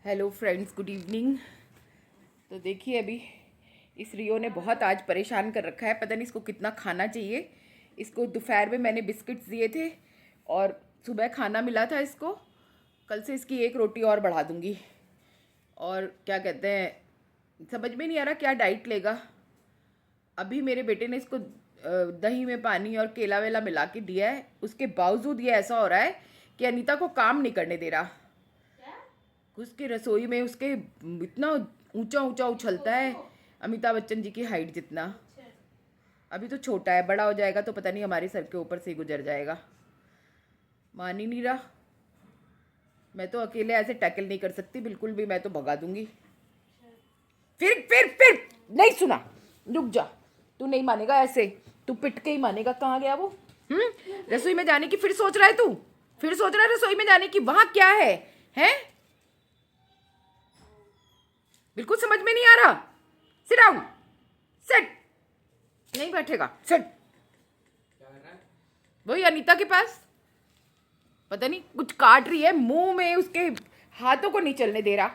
Hello friends, good evening. तो देखिए, अभी इस रियो ने बहुत आज परेशान कर रखा है। पता नहीं इसको कितना खाना चाहिए। इसको दोपहर में मैंने बिस्किट्स दिए थे और सुबह खाना मिला था इसको। कल से इसकी एक रोटी और बढ़ा दूंगी। और क्या कहते हैं, समझ में नहीं आ रहा क्या डाइट लेगा। अभी मेरे बेटे ने इसको दही में पानी और केला वेला मिला के दिया है। उसके बावजूद ये ऐसा हो रहा है कि अनीता को काम नहीं करने दे रहा। उसके रसोई में उसके इतना ऊंचा ऊंचा उछलता है, अमिताभ बच्चन जी की हाइट जितना। अभी तो छोटा है, बड़ा हो जाएगा तो पता नहीं हमारे सर के ऊपर से ही गुजर जाएगा। मान ही नहीं रहा। मैं तो अकेले ऐसे टैकल नहीं कर सकती बिल्कुल भी, मैं तो भगा दूंगी। फिर नहीं सुना। रुक जा, तू नहीं मानेगा ऐसे, तू पिट के ही मानेगा। कहाँ गया वो? रसोई में जाने की फिर सोच रहा है तू? फिर सोच रहा है रसोई में जाने की? वहां क्या है? हैं? बिल्कुल समझ में नहीं आ रहा। Sit down, sit. नहीं बैठेगा, सिट। वही अनीता के पास पता नहीं कुछ काट रही है मुंह में, उसके हाथों को नहीं चलने दे रहा।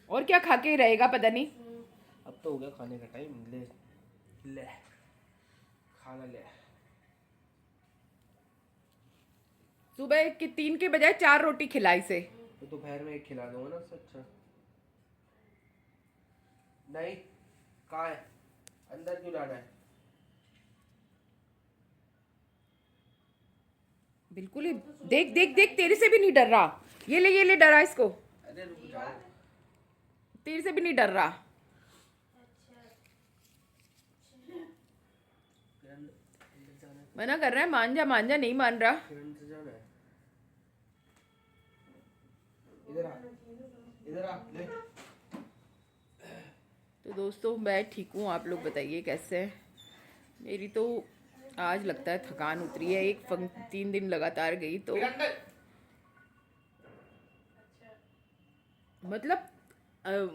और क्या खा के रहेगा पता नहीं। अब तो हो गया खाने का टाइम। ले ले खाना ले। सुबह के 3 के बजाय 4 रोटी खिलाई से। तो दोपहर में एक खिला दूंगा ना, उससे अच्छा। नहीं, कहाँ है? अंदर क्यों लाना है? बिल्कुल ही। देख देख देख, तेरे से भी नहीं डर रहा। ये ले डरा इसको। अरे रुक जाओ। तेरे से भी नहीं डर रहा। मना कर रहा है, मान जा मान जा, नहीं मान रहा। किरण से जाना है। इधर आ, इधर आ ले। तो दोस्तों, मैं ठीक हूँ, आप लोग बताइए कैसे हैं। मेरी तो आज लगता है थकान उतरी है। 3 दिन लगातार गई तो मतलब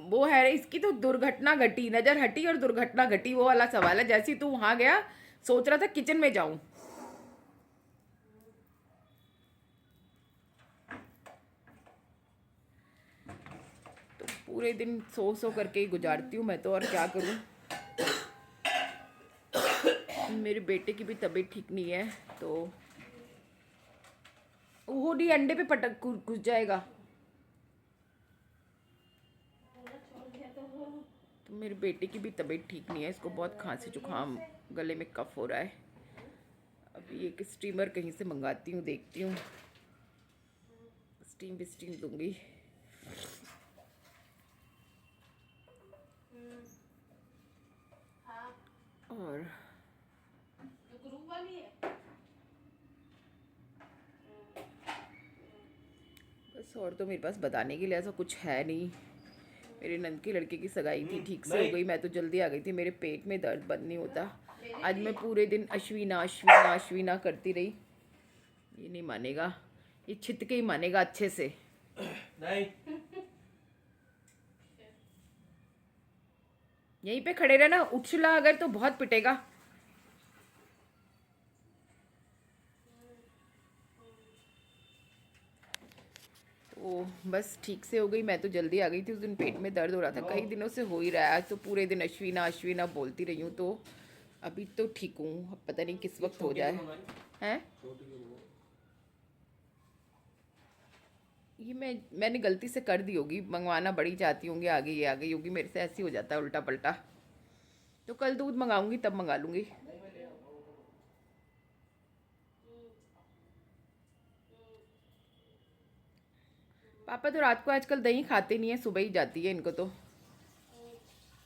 वो है, इसकी तो दुर्घटना घटी, नजर हटी और दुर्घटना घटी, वो वाला सवाल है। जैसे तू वहां गया, सोच रहा था किचन में जाऊं। तो पूरे दिन सो करके ही गुजारती हूँ मैं तो, और क्या करूँ। मेरे बेटे की भी तबीयत ठीक नहीं है तो वो भी अंडे पे पटक घुस जाएगा। तो मेरे बेटे की भी तबीयत ठीक नहीं है, इसको बहुत खांसी जुकाम, गले में कफ हो रहा है। अभी एक स्टीमर कहीं से मंगाती हूँ, देखती हूँ, स्टीम दूंगी। और बस, और तो मेरे पास बताने के लिए ऐसा कुछ है नहीं। मेरे नंद की लड़के की सगाई थी, ठीक से हो गई, मैं तो जल्दी आ गई थी। मेरे पेट में दर्द बंद नहीं होता। आज मैं पूरे दिन अश्विना अश्विना अश्विना करती रही। ये नहीं मानेगा, ये छित के ही मानेगा अच्छे से। नहीं, यहीं पे खड़े रहना, उछला अगर तो बहुत पिटेगा। तो बस ठीक से हो गई, मैं तो जल्दी आ गई थी। उस दिन पेट में दर्द हो रहा था, कई दिनों से हो ही रहा है। आज तो पूरे दिन अश्विना अश्विना बोलती रही हूँ, तो अभी तो ठीक हूँ। अब पता नहीं किस वक्त हो जाए। हैं? ये मैंने गलती से कर दी होगी, मंगवाना बड़ी चाहती होंगी, आगे ये आ गई होगी, मेरे से ऐसे ही हो जाता है उल्टा पल्टा। तो कल दूध मंगाऊंगी, तब मंगा लूंगी। पापा तो रात को आजकल दही खाते नहीं है, सुबह ही जाती है इनको तो।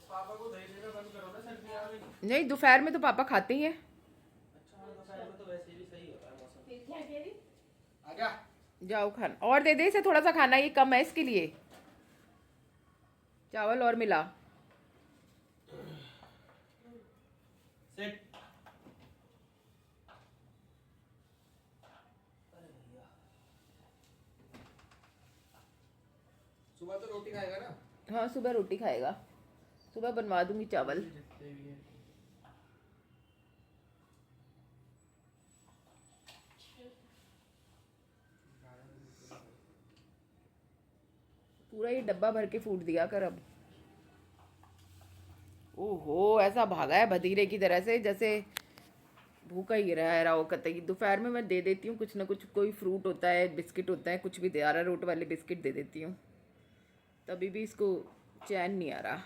पापा को दही देना बंद करो ना सर्दियों में। नहीं, दोपहर में तो पापा खाते ही हैं। अच्छा, दोपहर में तो वैसे भी सही होता है मौसम। आ जा। जाओ खाना और दे दे इसे, थोड़ा सा खाना ये कम है इसके लिए। चावल और मिला। सेट। सुबह तो रोटी खाएगा ना? हाँ, सुबह रोटी खाएगा। सुबह बनवा दूंगी चावल। पूरा ये डब्बा भर के फूट दिया कर अब। ओहो, ऐसा भागा है भतीरे की तरह से जैसे भूखा ही रहा हो कतई। दोपहर में मैं दे देती हूँ कुछ ना कुछ, कोई फ्रूट होता है, बिस्किट होता है, कुछ भी दे, अरारोट वाले बिस्किट दे देती हूँ, तभी भी इसको चैन नहीं आ रहा।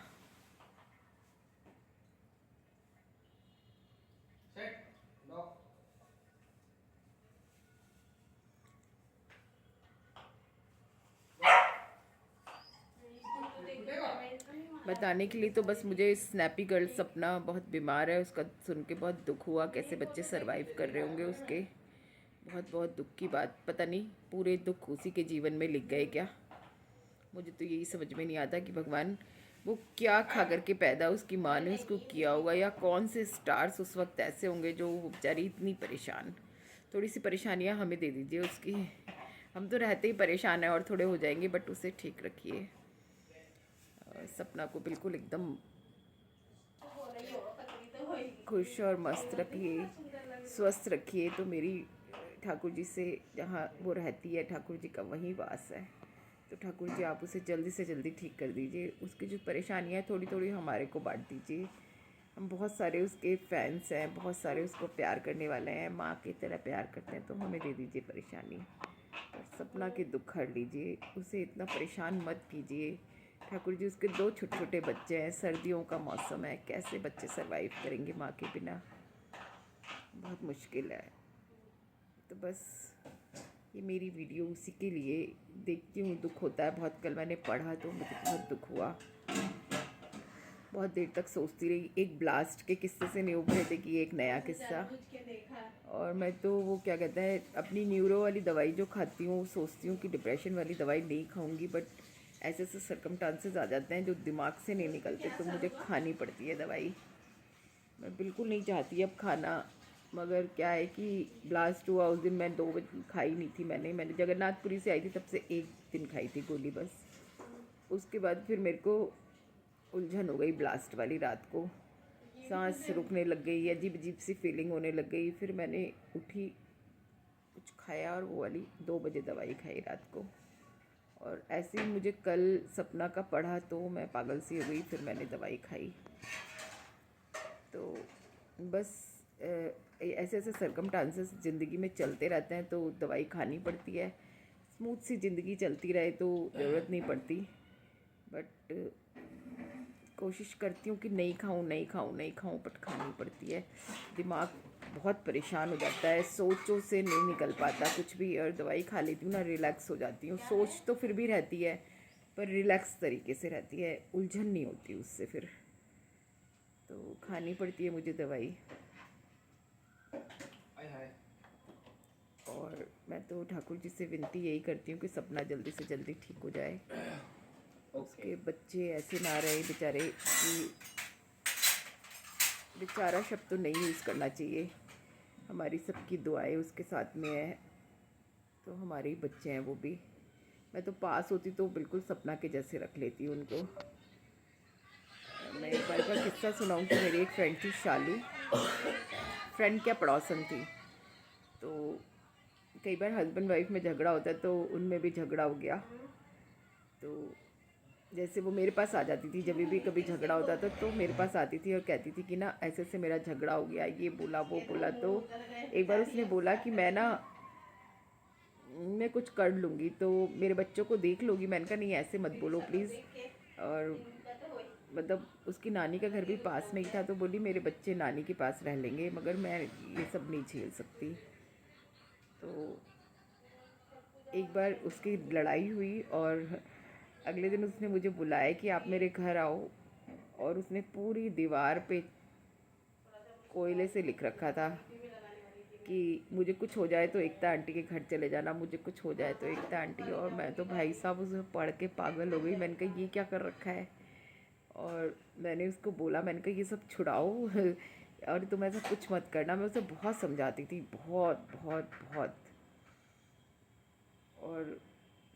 बताने के लिए तो बस मुझे स्नैपी गर्ल सपना बहुत बीमार है, उसका सुन के बहुत दुख हुआ, कैसे बच्चे सरवाइव कर रहे होंगे उसके। बहुत बहुत दुख की बात, पता नहीं पूरे दुख उसी के जीवन में लिख गए क्या। मुझे तो यही समझ में नहीं आता कि भगवान वो क्या खा करके पैदा उसकी माँ ने उसको किया होगा, या कौन से स्टार्स उस वक्त ऐसे होंगे जो वो बेचारी इतनी परेशान। थोड़ी सी परेशानियाँ हमें दे दीजिए उसकी, हम तो रहते ही परेशान हैं और थोड़े हो जाएंगे, बट उसे ठीक रखिए। सपना को बिल्कुल एकदम खुश और मस्त रखिए, स्वस्थ रखिए। तो मेरी ठाकुर जी से, जहाँ वो रहती है ठाकुर जी का वहीं वास है, तो ठाकुर जी आप उसे जल्दी से जल्दी ठीक कर दीजिए। उसकी जो परेशानियाँ हैं थोड़ी थोड़ी हमारे को बांट दीजिए। हम बहुत सारे उसके फैंस हैं, बहुत सारे उसको प्यार करने वाले हैं, माँ की तरह प्यार करते हैं, तो हमें दे दीजिए परेशानी। और सपना के दुख हर लीजिए, उसे इतना परेशान मत कीजिए। ठाकुर जी उसके 2 छोटे छोटे बच्चे हैं, सर्दियों का मौसम है, कैसे बच्चे सरवाइव करेंगे माँ के बिना, बहुत मुश्किल है। तो बस ये मेरी वीडियो उसी के लिए देखती हूँ, दुख होता है बहुत। कल मैंने पढ़ा तो मुझे बहुत दुख हुआ, बहुत देर तक सोचती रही। एक ब्लास्ट के किस्से से नहीं उभरे थे कि एक नया किस्सा। और मैं तो वो क्या कहते हैं, अपनी न्यूरो वाली दवाई जो खाती हूँ, सोचती हूँ कि डिप्रेशन वाली दवाई नहीं खाऊंगी, बट ऐसे ऐसे सर्कमस्टांसेस आ जाते हैं जो दिमाग से नहीं निकलते, तो मुझे खानी पड़ती है दवाई। मैं बिल्कुल नहीं चाहती अब खाना, मगर क्या है कि ब्लास्ट हुआ उस दिन मैं 2 बजे खाई नहीं थी। मैंने जगन्नाथपुरी से आई थी तब से एक दिन खाई थी गोली बस। उसके बाद फिर मेरे को उलझन हो गई ब्लास्ट वाली, रात को सांस रुकने लग गई, अजीब अजीब सी फीलिंग होने लग गई। फिर मैंने उठी, कुछ खाया और वो वाली 2 बजे दवाई खाई रात को। और ऐसे ही मुझे कल सपना का पढ़ा तो मैं पागल सी हो गई, फिर मैंने दवाई खाई। तो बस ऐसे ऐसे सर्कमस्टांसेस ज़िंदगी में चलते रहते हैं, तो दवाई खानी पड़ती है। स्मूथ सी ज़िंदगी चलती रहे तो ज़रूरत नहीं पड़ती, बट कोशिश करती हूँ कि नहीं खाऊं, बट खानी पड़ती है। दिमाग बहुत परेशान हो जाता है, सोचों से नहीं निकल पाता कुछ भी, और दवाई खा लेती हूँ ना, रिलैक्स हो जाती हूँ। सोच तो फिर भी रहती है, पर रिलैक्स तरीके से रहती है, उलझन नहीं होती उससे फिर। तो खानी पड़ती है मुझे दवाई। और मैं तो ठाकुर जी से विनती यही करती हूँ कि सपना जल्दी से जल्दी ठीक हो जाए। उसके बच्चे ऐसे ना रहे बेचारे, कि बेचारा शब्द तो नहीं यूज़ करना चाहिए। हमारी सबकी दुआएं उसके साथ में है, तो हमारे ही बच्चे हैं वो भी। मैं तो पास होती तो बिल्कुल सपना के जैसे रख लेती उनको। मैं एक बार का किस्सा सुनाऊँ कि मेरी एक फ्रेंड थी शालू, फ्रेंड क्या पड़ोसन थी। तो कई बार हस्बैंड वाइफ में झगड़ा होता है, तो उनमें भी झगड़ा हो गया। तो जैसे वो मेरे पास आ जाती थी, जब भी कभी झगड़ा होता था तो मेरे पास आती थी और कहती थी कि ना ऐसे से मेरा झगड़ा हो गया, ये बोला वो बोला। तो एक बार उसने बोला कि मैं कुछ कर लूँगी, तो मेरे बच्चों को देख लूँगी। मैंने कहा नहीं ऐसे मत बोलो प्लीज़। और मतलब उसकी नानी का घर भी पास में ही था, तो बोली मेरे बच्चे नानी के पास रह लेंगे, मगर मैं ये सब नहीं झेल सकती। तो एक बार उसकी लड़ाई हुई और अगले दिन उसने मुझे बुलाया कि आप मेरे घर आओ, और उसने पूरी दीवार पे कोयले से लिख रखा था कि मुझे कुछ हो जाए तो एकता आंटी के घर चले जाना, मुझे कुछ हो जाए तो एकता आंटी। और मैं तो भाई साहब उसे पढ़ के पागल हो गई। मैंने कहा ये क्या कर रखा है। और मैंने उसको बोला, मैंने कहा ये सब छुड़ाओ और तुम ऐसा कुछ मत करना। मैं उसे बहुत समझाती थी, बहुत बहुत बहुत, और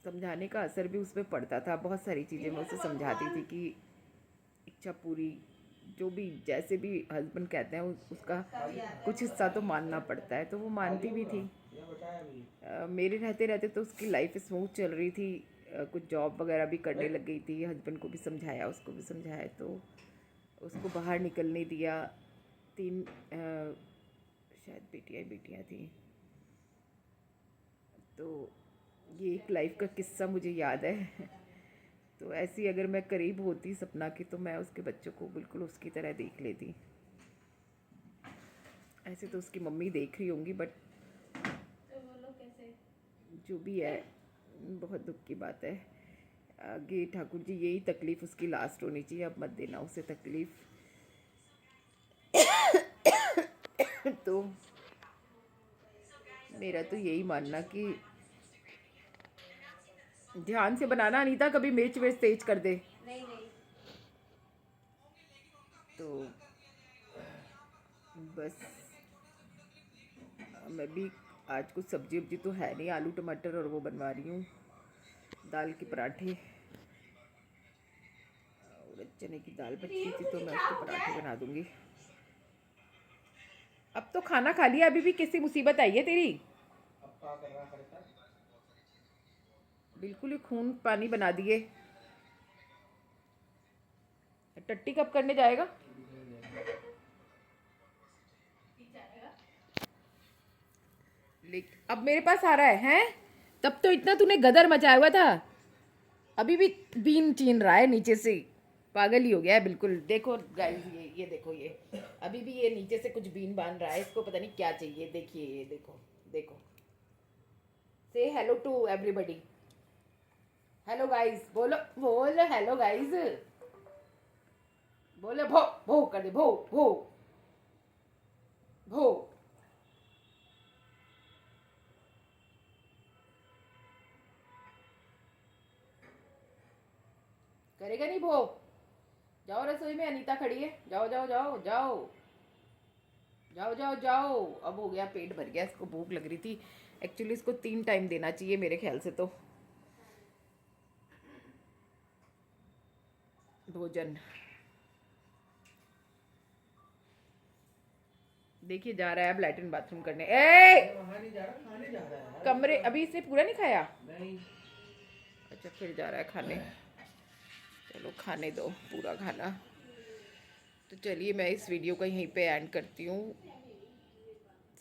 समझाने का असर भी उस पर पड़ता था। बहुत सारी चीज़ें मैं उसे समझाती थी कि इच्छा पूरी, जो भी जैसे भी हस्बैंड कहते हैं उसका कुछ हिस्सा तो मानना पड़ता है, तो वो मानती भी थी। मेरे रहते रहते तो उसकी लाइफ स्मूथ चल रही थी। कुछ जॉब वगैरह भी करने लग गई थी। हस्बैंड को भी समझाया, उसको भी समझाया, तो उसको बाहर निकलने दिया। 3 शायद बेटियाँ थी। तो ये एक लाइफ का किस्सा मुझे याद है। तो ऐसी अगर मैं करीब होती सपना की तो मैं उसके बच्चों को बिल्कुल उसकी तरह देख लेती। ऐसे तो उसकी मम्मी देख रही होंगी, बट जो भी है बहुत दुख की बात है। आगे ठाकुर जी यही तकलीफ़ उसकी लास्ट होनी चाहिए, अब मत देना उसे तकलीफ़। तो मेरा तो यही मानना कि ध्यान से बनाना अनीता, कभी मिर्च विर्च तेज कर दे। नहीं नहीं। तो बस मैं भी आज कुछ सब्जी वब्जी तो है नहीं, आलू टमाटर और वो बनवा रही हूँ, दाल के पराठे। और चने की दाल बची थी तो मैं उसके पराठे बना दूंगी। अब तो खाना खा लिया, अभी भी कैसी मुसीबत आई है तेरी? अब क्या कर रहा है? बिल्कुल ही खून पानी बना दिए। टट्टी कब करने जाएगा? अब मेरे पास आ रहा है, हैं? तब तो इतना तूने गदर मचाया हुआ था, अभी भी बीन चीन रहा है नीचे से। पागल ही हो गया है बिल्कुल। देखो गाइस, ये देखो, ये अभी भी ये नीचे से कुछ बीन बांध रहा है, इसको पता नहीं क्या चाहिए। देखिए ये देखो, देखो। से hello to everybody. Hello guys बोलो, बोल हेलो गाइस, बोले भो भो कर दे, भो भो भो। करेगा नहीं भो? जाओ रसोई में, अनीता खड़ी है, जाओ जाओ जाओ जाओ जाओ जाओ जाओ। अब हो गया, पेट भर गया, इसको भूख लग रही थी। एक्चुअली इसको 3 टाइम देना चाहिए मेरे ख्याल से तो भोजन। देखिए जा रहा है अब लैट्रिन बाथरूम करने। वहाँ नहीं जा रहा, खाने जा रहा है। कमरे अभी इसने पूरा नहीं खाया? नहीं। अच्छा फिर जा रहा है खाने। चलो खाने दो पूरा खाना। तो चलिए मैं इस वीडियो को यहीं पे एंड करती हूँ।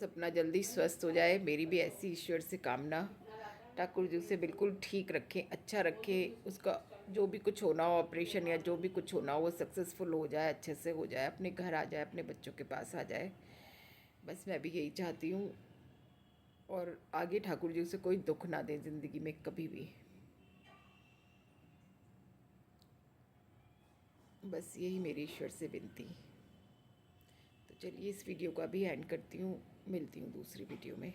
सपना जल्दी स्वस्थ हो जाए, मेरी भी ऐसी ईश्वर से कामना। ठाकुर जी उसे बिल्कुल ठीक रखें, अच्छा रखें, उसका जो भी कुछ होना हो, ऑपरेशन या जो भी कुछ होना हो, वो सक्सेसफुल हो जाए, अच्छे से हो जाए, अपने घर आ जाए, अपने बच्चों के पास आ जाए। बस मैं भी यही चाहती हूँ। और आगे ठाकुर जी उसे कोई दुख ना दे ज़िंदगी में कभी भी। बस यही मेरी ईश्वर से विनती। तो चलिए इस वीडियो को अभी एंड करती हूँ, मिलती हूँ दूसरी वीडियो में।